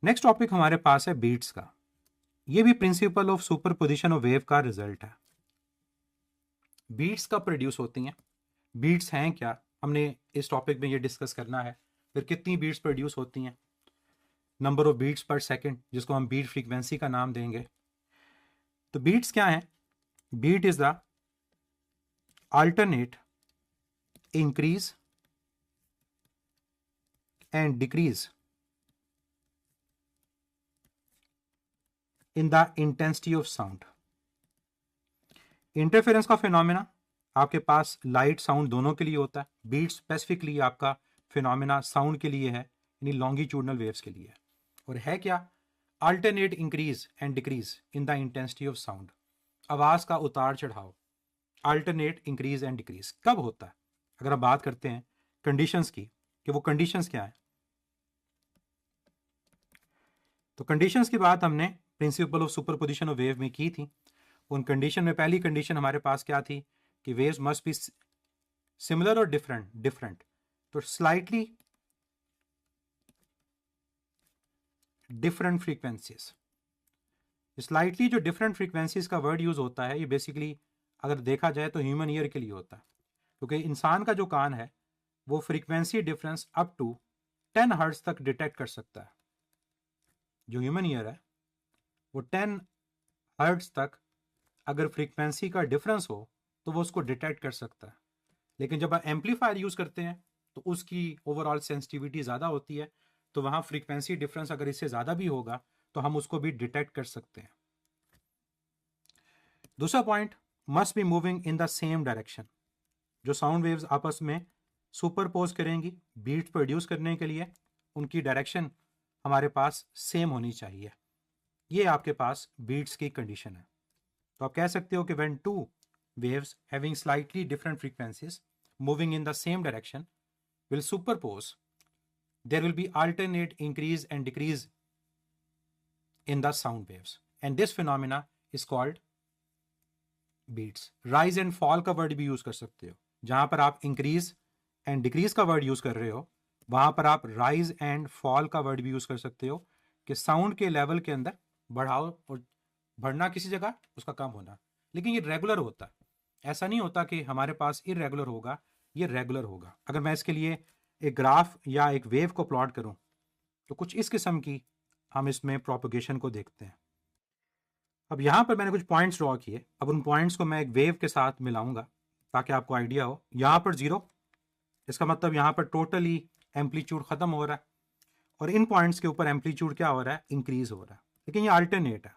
Next topic हमारे पास है beats का। ये भी principle of superposition of wave का रिजल्ट है। बीट्स कब प्रोड्यूस होती हैं, बीट्स हैं क्या, हमने इस टॉपिक में ये डिस्कस करना है। फिर कितनी बीट्स प्रोड्यूस होती हैं, नंबर ऑफ बीट्स पर सेकंड जिसको हम बीट फ्रीक्वेंसी का नाम देंगे। तो बीट्स क्या है? Beat is the alternate increase and decrease in the intensity of sound। Interference का फिनोमेना आपके पास लाइट साउंड दोनों के लिए होता है। बीट स्पेसिफिकली आपका फिनोमेना साउंड के लिए है, यानी लॉन्गिट्यूडनल वेव्स के लिए है। और है क्या? Alternate increase and decrease in the intensity of sound. आवाज का उतार चढ़ाव अल्टरनेट इंक्रीज एंड डिक्रीज कब होता है? अगर आप बात करते हैं कंडीशंस की कि वो कंडीशंस क्या है, तो कंडीशंस की बात हमने principle of superposition of wave में की थी। उन कंडीशन में पहली कंडीशन हमारे पास क्या थी कि वेव्स मस्ट बी सिमिलर और डिफरेंट। तो स्लाइटली डिफरेंट फ्रीक्वेंसीज, स्लाइटली जो डिफरेंट फ्रीक्वेंसीज का वर्ड यूज होता है, ये बेसिकली अगर देखा जाए तो ह्यूमन ईयर के लिए होता है, क्योंकि इंसान का जो कान है वो frequency difference up to 10 hertz तक डिटेक्ट कर सकता है। जो ह्यूमन ईयर है वो 10 हर्ट्ज तक अगर फ्रीक्वेंसी का डिफरेंस हो तो वो उसको डिटेक्ट कर सकता है। लेकिन जब आप एम्पलीफायर यूज करते हैं तो उसकी ओवरऑल सेंसिटिविटी ज़्यादा होती है, तो वहाँ फ्रीक्वेंसी डिफरेंस अगर इससे ज़्यादा भी होगा तो हम उसको भी डिटेक्ट कर सकते हैं। दूसरा point, must be moving in the same direction. जो साउंड वेव्स आपस में सुपरपोज करेंगी बीट प्रोड्यूस करने के लिए, उनकी डायरेक्शन हमारे पास सेम होनी चाहिए। ये आपके पास बीट्स की कंडीशन है। तो आप कह सकते हो कि when two waves having slightly different frequencies moving in the same direction will superpose, there will be alternate increase and decrease in the sound waves, and this phenomena is called beats। rise and fall का word भी use कर सकते हो। जहां पर आप increase and decrease का word use कर रहे हो वहां पर आप राइज एंड फॉल का वर्ड भी यूज कर सकते हो, कि साउंड के लेवल के अंदर बढ़ाओ और बढ़ना किसी जगह, उसका कम होना। लेकिन ये रेगुलर होता है, ऐसा नहीं होता कि हमारे पास इरेगुलर होगा, ये रेगुलर होगा। अगर मैं इसके लिए एक ग्राफ या एक वेव को प्लॉट करूं तो कुछ इस किस्म की हम इसमें प्रोपगेशन को देखते हैं। अब यहाँ पर मैंने कुछ पॉइंट्स ड्रॉ किए, अब उन पॉइंट्स को मैं एक वेव के साथ मिलाऊंगा ताकि आपको आइडिया हो। यहाँ पर 0, इसका मतलब यहाँ पर टोटली एम्पलीट्यूड ख़त्म हो रहा है, और इन पॉइंट्स के ऊपर एम्पलीट्यूड क्या हो रहा है? इंक्रीज हो रहा है। लेकिन ये अल्टरनेट है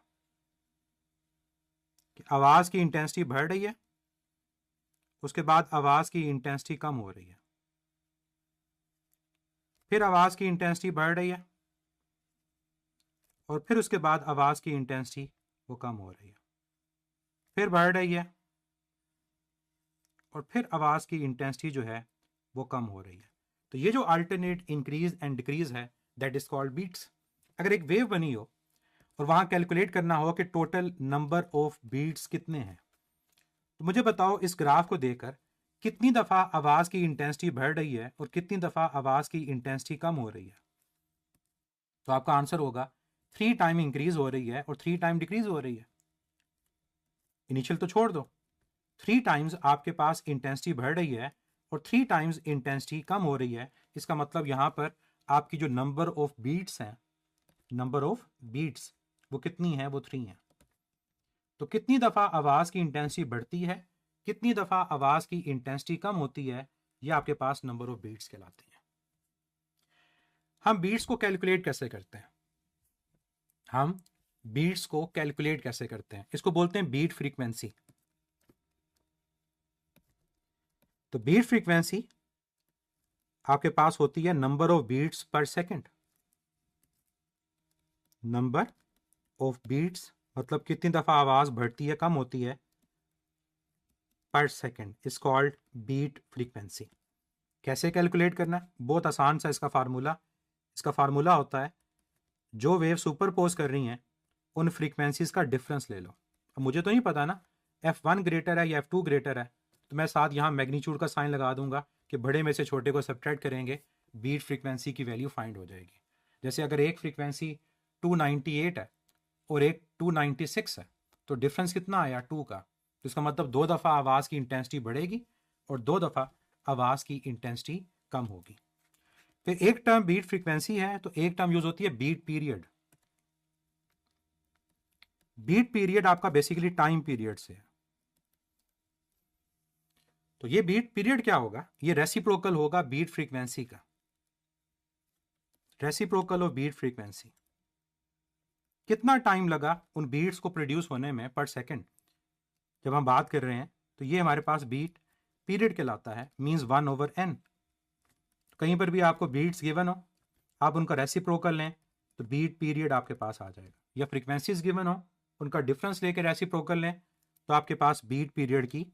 कि आवाज़ की इंटेंसिटी बढ़ रही है, उसके बाद आवाज़ की इंटेंसिटी कम हो रही है, फिर आवाज़ की इंटेंसिटी बढ़ रही है, और फिर उसके बाद आवाज़ की इंटेंसिटी वो कम हो रही है, फिर बढ़ रही है, और फिर आवाज़ की इंटेंसिटी जो है वो कम हो रही है। तो ये जो अल्टरनेट इंक्रीज एंड डिक्रीज है, दैट इज कॉल्ड बीट्स। अगर एक वेव बनी हो और वहाँ कैलकुलेट करना हो कि टोटल नंबर ऑफ बीट्स कितने हैं, तो मुझे बताओ इस ग्राफ को देखकर कितनी दफ़ा आवाज़ की इंटेंसिटी बढ़ रही है और कितनी दफ़ा आवाज़ की इंटेंसिटी कम हो रही है। तो आपका आंसर होगा 3 टाइम इंक्रीज हो रही है और 3 टाइम डिक्रीज हो रही है। इनिशियल तो छोड़ दो, 3 टाइम्स आपके पास इंटेंसिटी बढ़ रही है और 3 टाइम्स इंटेंसिटी कम हो रही है। इसका मतलब यहाँ पर आपकी जो नंबर ऑफ बीट्स हैं, नंबर ऑफ बीट्स वो कितनी है? वो 3 है। तो कितनी दफ़ा आवाज़ की इंटेंसिटी बढ़ती है, कितनी दफ़ा आवाज़ की इंटेंसिटी कम होती है, ये आपके पास नंबर ऑफ बीट्स कहलाती हैं। हम बीट्स को कैलकुलेट कैसे करते हैं? हम बीट्स को कैलकुलेट कैसे करते हैं? इसको बोलते हैं बीट फ्रीक्वेंसी। तो बीट फ्रीक्वेंसी आपके पास होती है नंबर ऑफ बीट्स पर सेकंड। नंबर ऑफ बीट्स मतलब कितनी दफ़ा आवाज़ बढ़ती है, कम होती है, पर second is called beat frequency. कैसे कैलकुलेट करना है? बहुत आसान सा इसका फार्मूला होता है, जो वेव सुपरपोज कर रही हैं उन फ्रीक्वेंसीज का डिफरेंस ले लो। अब मुझे तो नहीं पता ना F1 ग्रेटर है या F2 ग्रेटर है, तो मैं साथ यहाँ मैग्नीट्यूड का साइन लगा दूंगा कि बड़े में से छोटे को सब्ट्रैक्ट करेंगे, बीट फ्रीक्वेंसी की वैल्यू फाइंड हो जाएगी। जैसे अगर एक फ्रीक्वेंसी 298 है और एक 296 है, तो डिफरेंस कितना आया 2 का। तो इसका मतलब 2 दफ़ा आवाज़ की इंटेंसिटी बढ़ेगी और 2 दफ़ा आवाज़ की इंटेंसिटी कम होगी। फिर एक टर्म बीट फ्रीक्वेंसी है, तो एक टर्म यूज होती है बीट पीरियड। बीट पीरियड आपका बेसिकली टाइम पीरियड से है। तो ये बीट पीरियड क्या होगा, ये रेसिप्रोकल होगा बीट फ्रीक्वेंसी का, रेसिप्रोकल ऑफ बीट फ्रीक्वेंसी। कितना टाइम लगा उन बीट्स को प्रोड्यूस होने में पर सेकंड जब हम बात कर रहे हैं, तो ये हमारे पास बीट पीरियड कहलाता है, मींस 1/n। कहीं पर भी आपको बीट्स गिवन हो, आप उनका रेसिप्रोकल लें तो बीट पीरियड आपके पास आ जाएगा, या फ्रीक्वेंसीज गिवन हो उनका डिफरेंस लेकर रेसिप्रोकल लें तो आपके पास बीट पीरियड की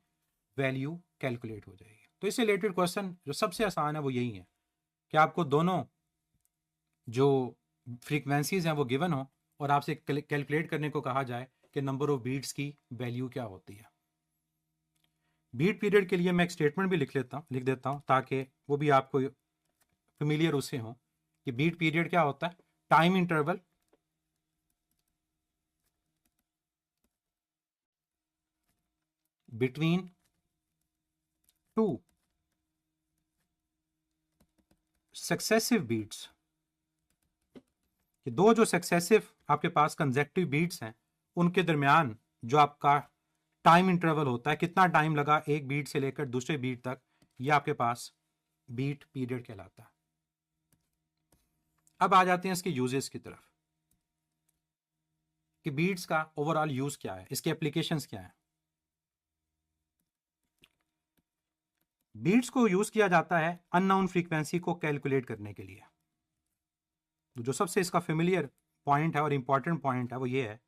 वैल्यू कैलकुलेट हो जाएगी। तो इससे रिलेटेड क्वेश्चन जो सबसे आसान है वो यही है कि आपको दोनों जो फ्रीक्वेंसीज हैं वो गिवन हो और आपसे कैलकुलेट करने को कहा जाए कि नंबर ऑफ बीट्स की वैल्यू क्या होती है। बीट पीरियड के लिए मैं एक स्टेटमेंट भी लिख देता हूँ ताकि वो भी आपको फेमिलियर उससे हो कि बीट पीरियड क्या होता है। Time interval between two successive beats, कि दो जो सक्सेसिव आपके पास कंसेक्टिव बीट्स हैं उनके दरमियान जो आपका टाइम इंटरवल होता है, कितना टाइम लगा एक बीट से लेकर दूसरे बीट तक, ये आपके पास बीट पीरियड कहलाता है। अब आ जाते हैं इसके यूजेस की तरफ कि बीट्स का ओवरऑल यूज क्या है, इसके एप्लीकेशंस क्या है। बीट्स को यूज किया जाता है अननोन फ्रीक्वेंसी को कैलकुलेट करने के लिए। तो जो सबसे इसका फेमिलियर पॉइंट है और इंपॉर्टेंट पॉइंट है वो ये है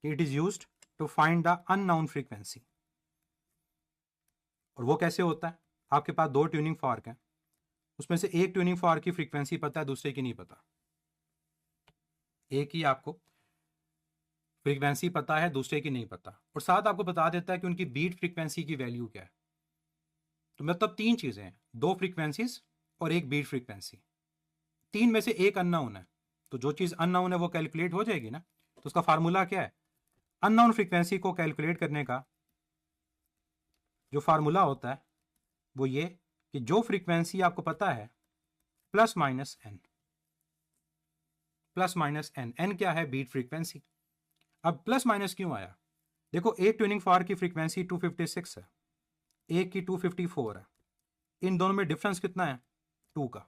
कि it is used to find the unknown frequency. और वो कैसे होता है, आपके पास दो ट्यूनिंग फॉर्क हैं, उसमें से एक ट्यूनिंग फॉर्क की फ्रीक्वेंसी पता है, दूसरे की नहीं पता। एक ही आपको फ्रीक्वेंसी पता है, दूसरे की नहीं पता, और साथ आपको बता देता है कि उनकी बीट फ्रीक्वेंसी की वैल्यू क्या है। तो मतलब तीन चीजें हैं, दो फ्रीक्वेंसीज और एक बीट फ्रीक्वेंसी, तीन में से एक अननोन है। तो जो चीज अननोन है वो कैलकुलेट हो जाएगी ना। तो उसका फार्मूला क्या है, अननोन फ्रीक्वेंसी को कैलकुलेट करने का जो फार्मूला होता है वो ये कि जो फ्रीक्वेंसी आपको पता है plus minus n, plus minus n, n क्या है, बीट फ्रीक्वेंसी। अब प्लस माइनस क्यों आया, देखो एक ट्यूनिंग फॉर्क की फ्रीक्वेंसी 256 है, एक की 254 है, इन दोनों में डिफरेंस कितना है 2 का,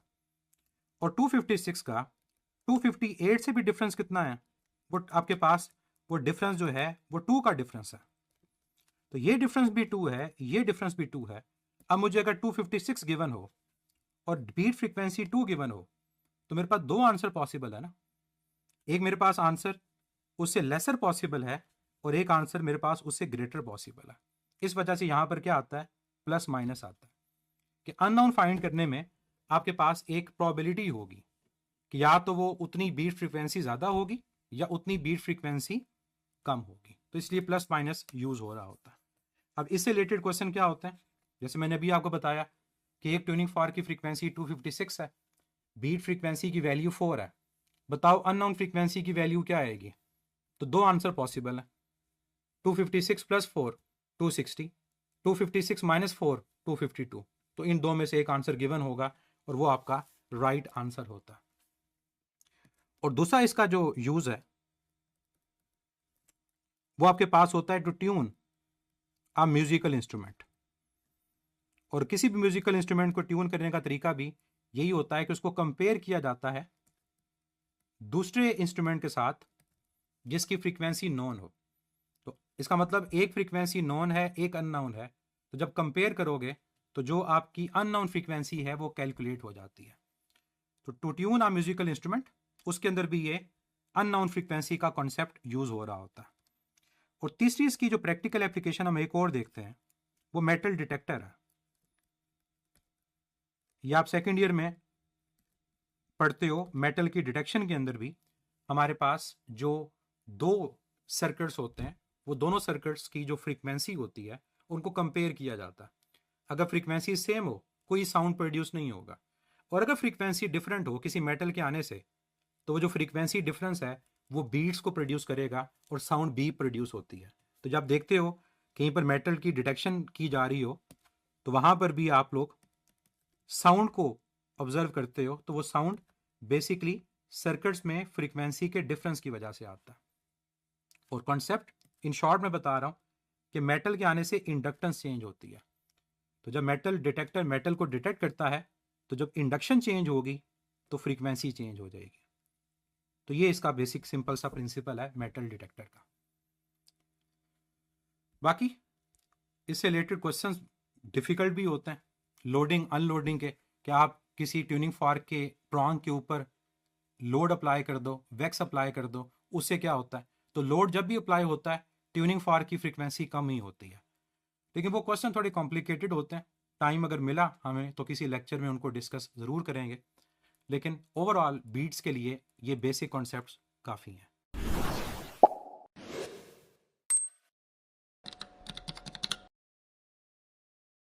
और 256 का 258 से भी डिफरेंस कितना है, वो आपके पास वो डिफरेंस जो है वो 2 का डिफरेंस है। तो ये डिफरेंस भी 2 है, ये डिफरेंस भी 2 है। अब मुझे अगर 256 गिवन हो और बीट फ्रीक्वेंसी 2 गिवन हो तो मेरे पास दो आंसर पॉसिबल है ना। एक मेरे पास आंसर उससे लेसर पॉसिबल है और एक आंसर मेरे पास उससे ग्रेटर पॉसिबल है। इस वजह से यहां पर क्या आता है, प्लस माइनस आता है कि अननोन फाइंड करने में आपके पास एक प्रोबेबिलिटी होगी कि या तो वो उतनी बीट फ्रीक्वेंसी ज़्यादा होगी या उतनी बीट फ्रीक्वेंसी कम होगी, तो इसलिए प्लस माइनस यूज हो रहा होता है। अब इससे रिलेटेड क्वेश्चन क्या होता है, जैसे मैंने अभी आपको बताया कि एक ट्यूनिंग फॉर्क की फ्रीक्वेंसी 256 है, बीट फ्रीक्वेंसी की वैल्यू 4 है, बताओ अननोन फ्रीक्वेंसी की वैल्यू क्या आएगी। तो दो आंसर पॉसिबल है, 256 प्लस 4 260, 256 माइनस 4 252। तो इन दो में से एक आंसर गिवन होगा और वो आपका राइट आंसर होता है। और दूसरा इसका जो यूज है वो आपके पास होता है to tune a musical instrument. और किसी भी म्यूजिकल इंस्ट्रूमेंट को ट्यून करने का तरीका भी यही होता है कि उसको कंपेयर किया जाता है दूसरे इंस्ट्रूमेंट के साथ जिसकी फ्रीक्वेंसी नोन हो। तो इसका मतलब एक फ्रीक्वेंसी नोन है, एक अननोन है, तो जब कंपेयर करोगे तो जो आपकी अननोन फ्रीक्वेंसी है वो कैलकुलेट हो जाती है। तो to tune a musical instrument, उसके अंदर भी ये अननोन फ्रीक्वेंसी का कॉन्सेप्ट यूज हो रहा होता है। और तीसरी इसकी जो प्रैक्टिकल एप्लीकेशन हम एक और देखते हैं वो मेटल डिटेक्टर है। ये आप सेकेंड ईयर में पढ़ते हो, मेटल की डिटेक्शन के अंदर भी हमारे पास जो दो सर्किट्स होते हैं वो दोनों सर्किट्स की जो फ्रीक्वेंसी होती है उनको कंपेयर किया जाता है। अगर फ्रीक्वेंसी सेम हो कोई साउंड प्रोड्यूस नहीं होगा, और अगर फ्रीक्वेंसी डिफरेंट हो किसी मेटल के आने से तो वो जो फ्रीक्वेंसी डिफरेंस है वो बीट्स को प्रोड्यूस करेगा और साउंड बी प्रोड्यूस होती है। तो जब आप देखते हो कहीं पर मेटल की डिटेक्शन की जा रही हो तो वहां पर भी आप लोग साउंड को ऑब्जर्व करते हो, तो वो साउंड बेसिकली सर्किट्स में फ्रीक्वेंसी के डिफरेंस की वजह से आता है। और कॉन्सेप्ट इन शॉर्ट में बता रहा हूं कि मेटल के आने से इंडक्टेंस चेंज होती है। तो जब मेटल डिटेक्टर मेटल को डिटेक्ट करता है तो जब इंडक्शन चेंज होगी तो फ्रीक्वेंसी चेंज हो जाएगी। तो ये इसका बेसिक सिंपल सा प्रिंसिपल है मेटल डिटेक्टर का। बाकी इससे रिलेटेड क्वेश्चंस डिफिकल्ट भी होते हैं, लोडिंग अनलोडिंग के। क्या आप किसी ट्यूनिंग फॉर्क के प्रॉन्ग के ऊपर लोड अप्लाई कर दो, वैक्स अप्लाई कर दो, उससे क्या होता है? तो लोड जब भी अप्लाई होता है ट्यूनिंग फॉर्क की फ्रीक्वेंसी कम ही होती है। लेकिन वो क्वेश्चन थोड़े कॉम्प्लिकेटेड होते हैं, टाइम अगर मिला हमें तो किसी लेक्चर में उनको डिस्कस ज़रूर करेंगे। लेकिन ओवरऑल बीट्स के लिए ये बेसिक कॉन्सेप्ट्स काफ़ी हैं।